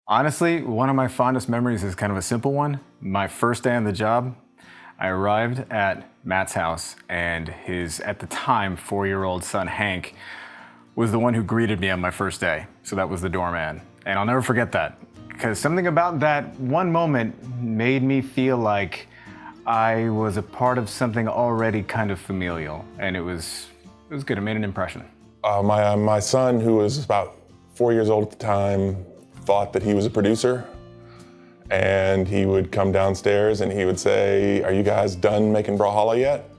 Honestly, one of my fondest memories is kind of a simple one. My first day on the job, I arrived at Matt's house, and his, at the time, 4-year-old son, Hank, was the one who greeted me on my first day. So that was the doorman. And I'll never forget that, because something about that one moment made me feel like I was a part of something already kind of familial, and it was good. It made an impression. My son, who was about 4 years old at the time, thought that he was a producer, and he would come downstairs and he would say, "Are you guys done making Brawlhalla yet?"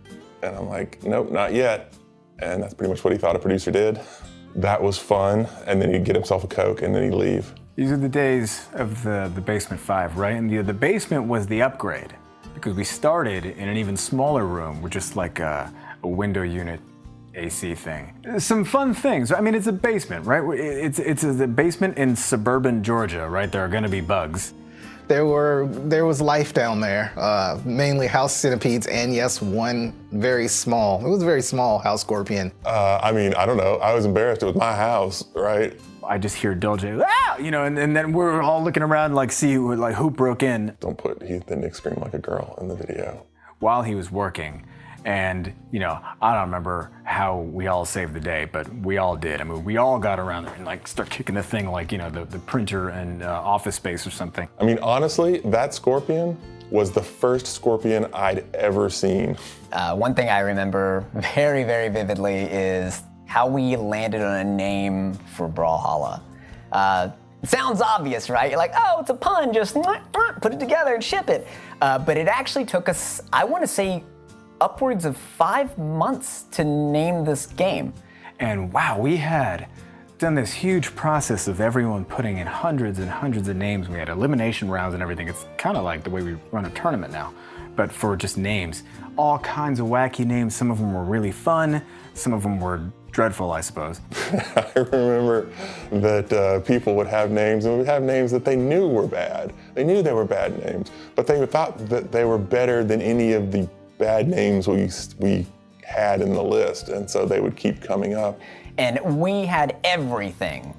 And I'm like, "Nope, not yet." And that's pretty much what he thought a producer did. That was fun, and then he'd get himself a Coke and then he'd leave. These are the days of the Basement 5, right? And the basement was the upgrade, because we started in an even smaller room with just like a window unit AC thing. Some fun things. I mean, it's a basement, right? It's a basement in suburban Georgia, right? There are gonna be bugs. There was life down there, mainly house centipedes, and yes, one very small, it was a very small house scorpion. I mean, I don't know, I was embarrassed. It was my house, right? I just hear Dolce, ah! You know, and then we're all looking around like see who broke in. Don't put the Nick scream like a girl in the video. While he was working. And, you know, I don't remember how we all saved the day, but we all did. I mean, we all got around there and like start kicking the thing like, you know, the printer and Office Space or something. I mean, honestly, that scorpion was the first scorpion I'd ever seen. One thing I remember very, very vividly is how we landed on a name for Brawlhalla. Sounds obvious, right? You're like, oh, it's a pun, just put it together and ship it. But it actually took us, I want to say, upwards of 5 months to name this game. And wow, we had done this huge process of everyone putting in hundreds and hundreds of names. We had elimination rounds and everything. It's kind of like the way we run a tournament now, but for just names. All kinds of wacky names. Some of them were really fun. Some of them were dreadful, I suppose. I remember that people would have names, and would have names that they knew were bad. They knew they were bad names, but they thought that they were better than any of the bad names we had in the list, and so they would keep coming up. And we had everything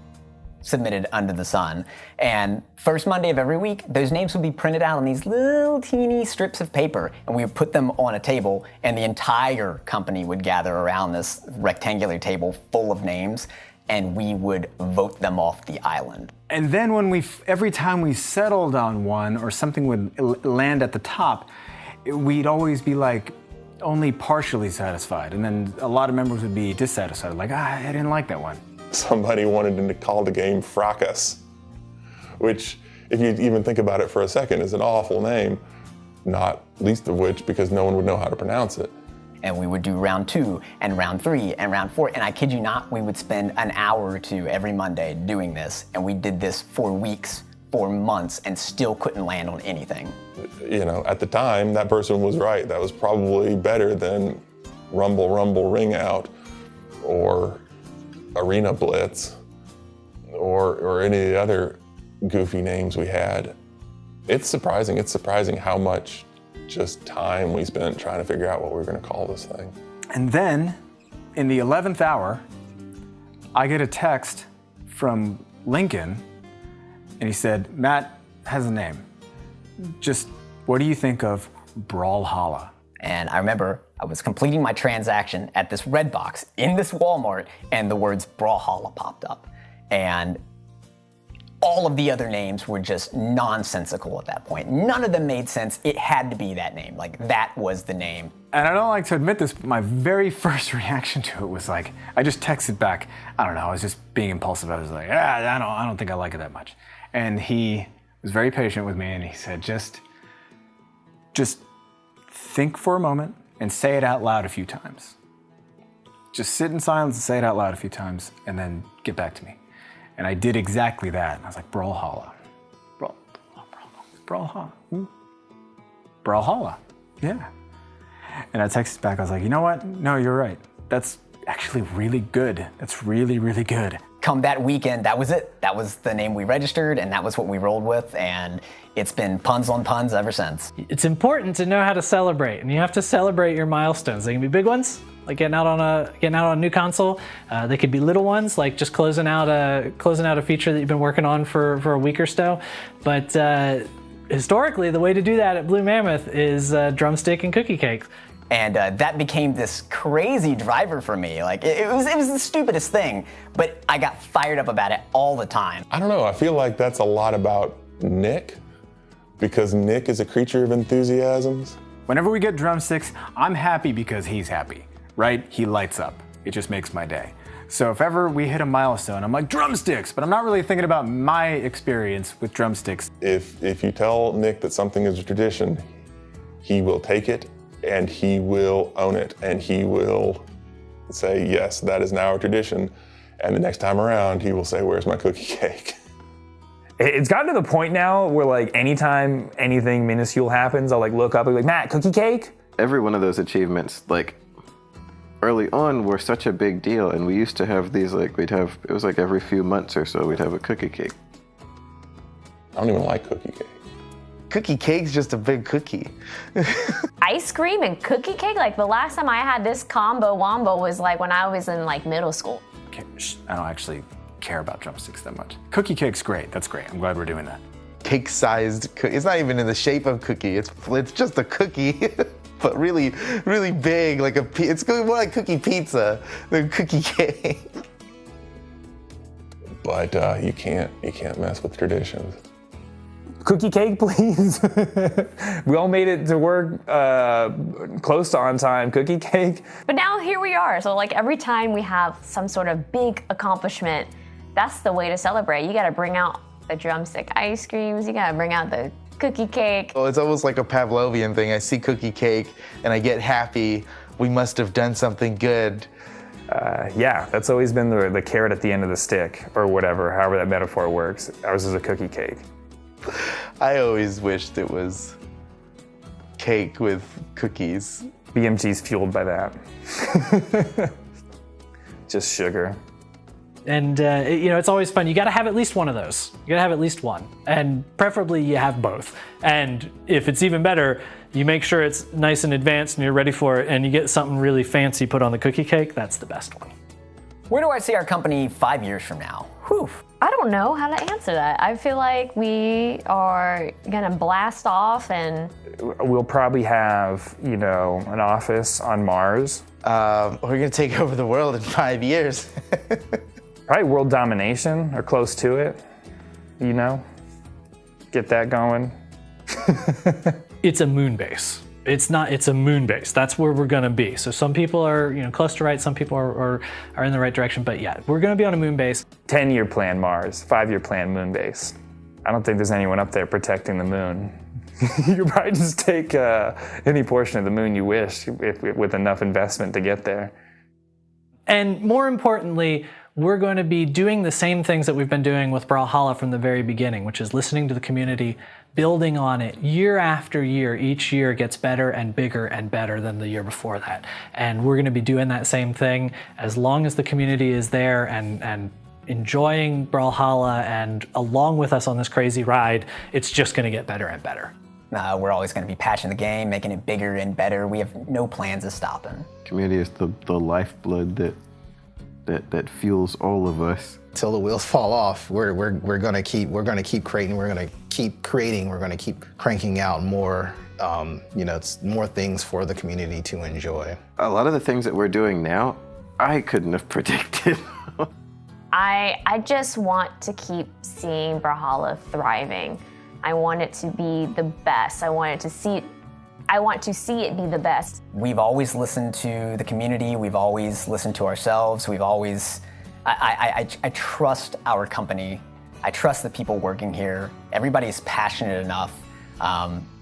submitted under the sun. And first Monday of every week, those names would be printed out on these little teeny strips of paper, and we would put them on a table, and the entire company would gather around this rectangular table full of names, and we would vote them off the island. And then when every time we settled on one or something would land at the top, we'd always be like only partially satisfied, and then a lot of members would be dissatisfied, like, I didn't like that one. Somebody wanted to call the game Fracas, which, if you even think about it for a second, is an awful name, not least of which because no one would know how to pronounce it. And we would do round 2 and round 3 and round 4, and I kid you not, we would spend an hour or two every Monday doing this, and we did this for weeks, for months, and still couldn't land on anything. You know, at the time, that person was right. That was probably better than Rumble Rumble Ring Out, or Arena Blitz, or any of the other goofy names we had. It's surprising how much just time we spent trying to figure out what we were gonna call this thing. And then, in the 11th hour, I get a text from Lincoln, and he said, Matt has a name. Just, what do you think of Brawlhalla? And I remember I was completing my transaction at this red box in this Walmart, and the words Brawlhalla popped up. And all of the other names were just nonsensical at that point. None of them made sense. It had to be that name. Like, that was the name. And I don't like to admit this, but my very first reaction to it was like, I just texted back, I don't know, I was just being impulsive. I was like, I don't think I like it that much. And he was very patient with me, and he said, just think for a moment and say it out loud a few times. Just sit in silence and say it out loud a few times, and then get back to me. And I did exactly that. And I was like, Brawlhalla. Brawlhalla. Brawlhalla. Yeah. And I texted back, I was like, you know what? No, you're right. That's actually really good. That's really, really good. Come that weekend, that was it. That was the name we registered, and that was what we rolled with, and it's been puns on puns ever since. It's important to know how to celebrate, and you have to celebrate your milestones. They can be big ones, like getting out on a new console. They could be little ones, like just closing out a feature that you've been working on for a week or so. But historically, the way to do that at Blue Mammoth is drumstick and cookie cakes. And that became this crazy driver for me. Like it was the stupidest thing, but I got fired up about it all the time. I don't know, I feel like that's a lot about Nick, because Nick is a creature of enthusiasms. Whenever we get drumsticks, I'm happy because he's happy, right? He lights up. It just makes my day. So if ever we hit a milestone, I'm like, drumsticks, but I'm not really thinking about my experience with drumsticks. If you tell Nick that something is a tradition, he will take it and he will own it, and he will say, yes, that is now a tradition. And the next time around, he will say, where's my cookie cake? It's gotten to the point now where like anytime anything minuscule happens, I'll like look up and be like, Matt, cookie cake? Every one of those achievements, like early on, were such a big deal, and we used to have these like, it was like every few months or so we'd have a cookie cake. I don't even like cookie cake. Cookie cake's just a big cookie. Ice cream and cookie cake? Like the last time I had this combo wombo was like when I was in like middle school. I don't actually care about drumsticks that much. Cookie cake's great, that's great. I'm glad we're doing that. Cake-sized, it's not even in the shape of cookie. It's just a cookie, but really, really big, like it's more like cookie pizza than cookie cake. But you can't mess with traditions. Cookie cake, please. We all made it to work close to on time. Cookie cake. But now here we are. So like every time we have some sort of big accomplishment, that's the way to celebrate. You gotta bring out the drumstick ice creams, you gotta bring out the cookie cake. Oh, it's almost like a Pavlovian thing. I see cookie cake and I get happy. We must have done something good. Yeah, that's always been the carrot at the end of the stick, or whatever, however that metaphor works. Ours is a cookie cake. I always wished it was cake with cookies. BMT's fueled by that. Just sugar. And it's always fun. You got to have at least one of those. You got to have at least one, and preferably you have both. And if it's even better, you make sure it's nice and advanced and you're ready for it, and you get something really fancy put on the cookie cake. That's the best one. Where do I see our company 5 years from now? Whew. I don't know how to answer that. I feel like we are gonna blast off and... We'll probably have, an office on Mars. We're gonna take over the world in 5 years. Probably world domination, or close to it, Get that going. It's a moon base. It's a moon base. That's where we're gonna be. So some people are, close to right, some people are in the right direction, but yeah, we're gonna be on a moon base. 10-year plan Mars, 5-year plan moon base. I don't think there's anyone up there protecting the moon. You could probably just take any portion of the moon you wish with enough investment to get there. And more importantly, we're going to be doing the same things that we've been doing with Brawlhalla from the very beginning, which is listening to the community, building on it year after year. Each year gets better and bigger and better than the year before that. And we're going to be doing that same thing as long as the community is there and enjoying Brawlhalla and along with us on this crazy ride. It's just going to get better and better. We're always going to be patching the game, making it bigger and better. We have no plans of stopping. Community is the lifeblood that fuels all of us. Till the wheels fall off, we're gonna keep creating. We're gonna keep creating. We're gonna keep cranking out more, more things for the community to enjoy. A lot of the things that we're doing now, I couldn't have predicted. I just want to keep seeing Brawlhalla thriving. I want it to be the best. I want to see it be the best. We've always listened to the community. We've always listened to ourselves. I trust our company. I trust the people working here. Everybody is passionate enough.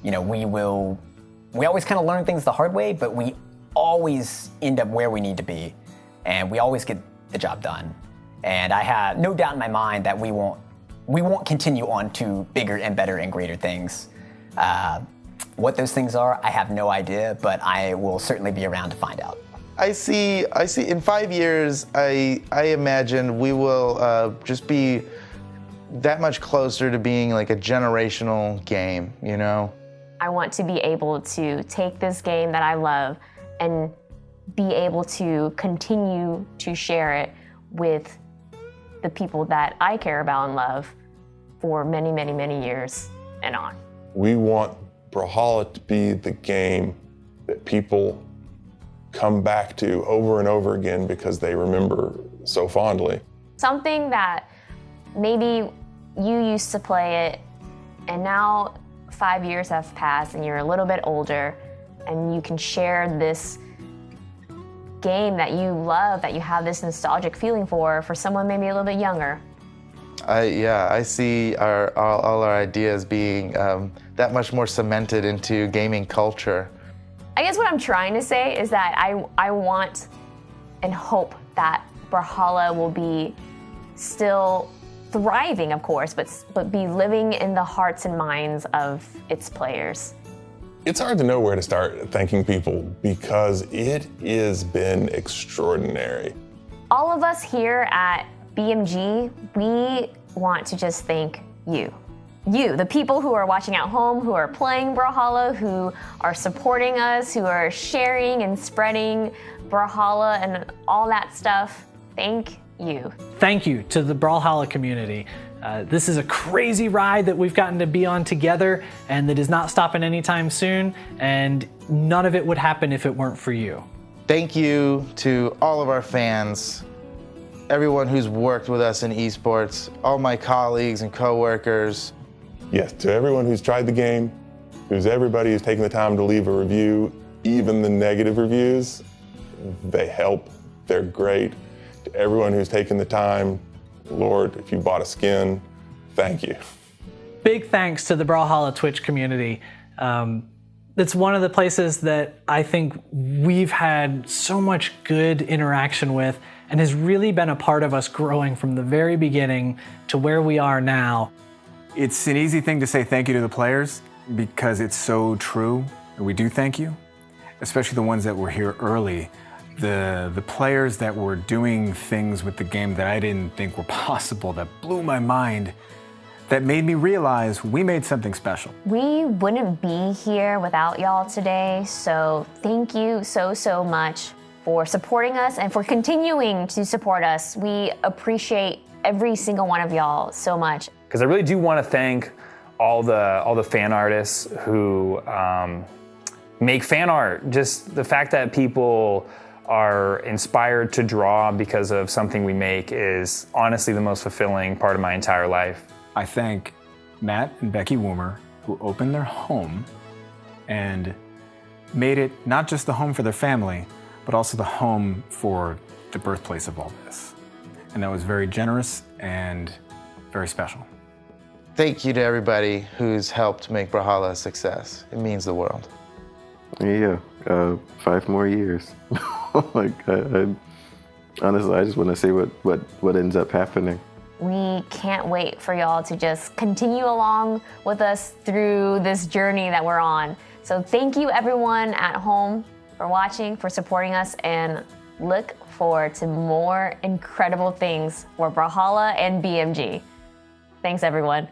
We always kind of learn things the hard way, but we always end up where we need to be, and we always get the job done. And I have no doubt in my mind that we won't continue on to bigger and better and greater things. What those things are, I have no idea, but I will certainly be around to find out. I see in 5 years, I imagine we will just be that much closer to being like a generational game, I want to be able to take this game that I love and be able to continue to share it with the people that I care about and love for many, many, many years and on. We want Brawlhalla to be the game that people come back to over and over again because they remember so fondly. Something that maybe you used to play it and now 5 years have passed and you're a little bit older and you can share this game that you love, that you have this nostalgic feeling for someone maybe a little bit younger. I see all our ideas being that much more cemented into gaming culture. I guess what I'm trying to say is that I want and hope that Brawlhalla will be still thriving, of course, but be living in the hearts and minds of its players. It's hard to know where to start thanking people because it has been extraordinary. All of us here at BMG, we want to just thank you. You, the people who are watching at home, who are playing Brawlhalla, who are supporting us, who are sharing and spreading Brawlhalla and all that stuff. Thank you. Thank you to the Brawlhalla community. This is a crazy ride that we've gotten to be on together and that is not stopping anytime soon, and none of it would happen if it weren't for you. Thank you to all of our fans, everyone who's worked with us in esports, all my colleagues and coworkers. Yes, to everyone who's tried the game, everybody who's taken the time to leave a review, even the negative reviews, they help, they're great. To everyone who's taken the time, Lord, if you bought a skin, thank you. Big thanks to the Brawlhalla Twitch community. It's one of the places that I think we've had so much good interaction with and has really been a part of us growing from the very beginning to where we are now. It's an easy thing to say thank you to the players because it's so true. We do thank you, especially the ones that were here early. The players that were doing things with the game that I didn't think were possible, that blew my mind, that made me realize we made something special. We wouldn't be here without y'all today, so thank you so much for supporting us and for continuing to support us. We appreciate every single one of y'all so much. Because I really do want to thank all the fan artists who make fan art. Just the fact that people are inspired to draw because of something we make is honestly the most fulfilling part of my entire life. I thank Matt and Becky Woomer, who opened their home and made it not just the home for their family, but also the home for the birthplace of all this. And that was very generous and very special. Thank you to everybody who's helped make Brawlhalla a success. It means the world. Yeah, 5 more years. Like, honestly, I just want to see what ends up happening. We can't wait for y'all to just continue along with us through this journey that we're on. So thank you everyone at home for watching, for supporting us, and look forward to more incredible things for Brawlhalla and BMG. Thanks everyone.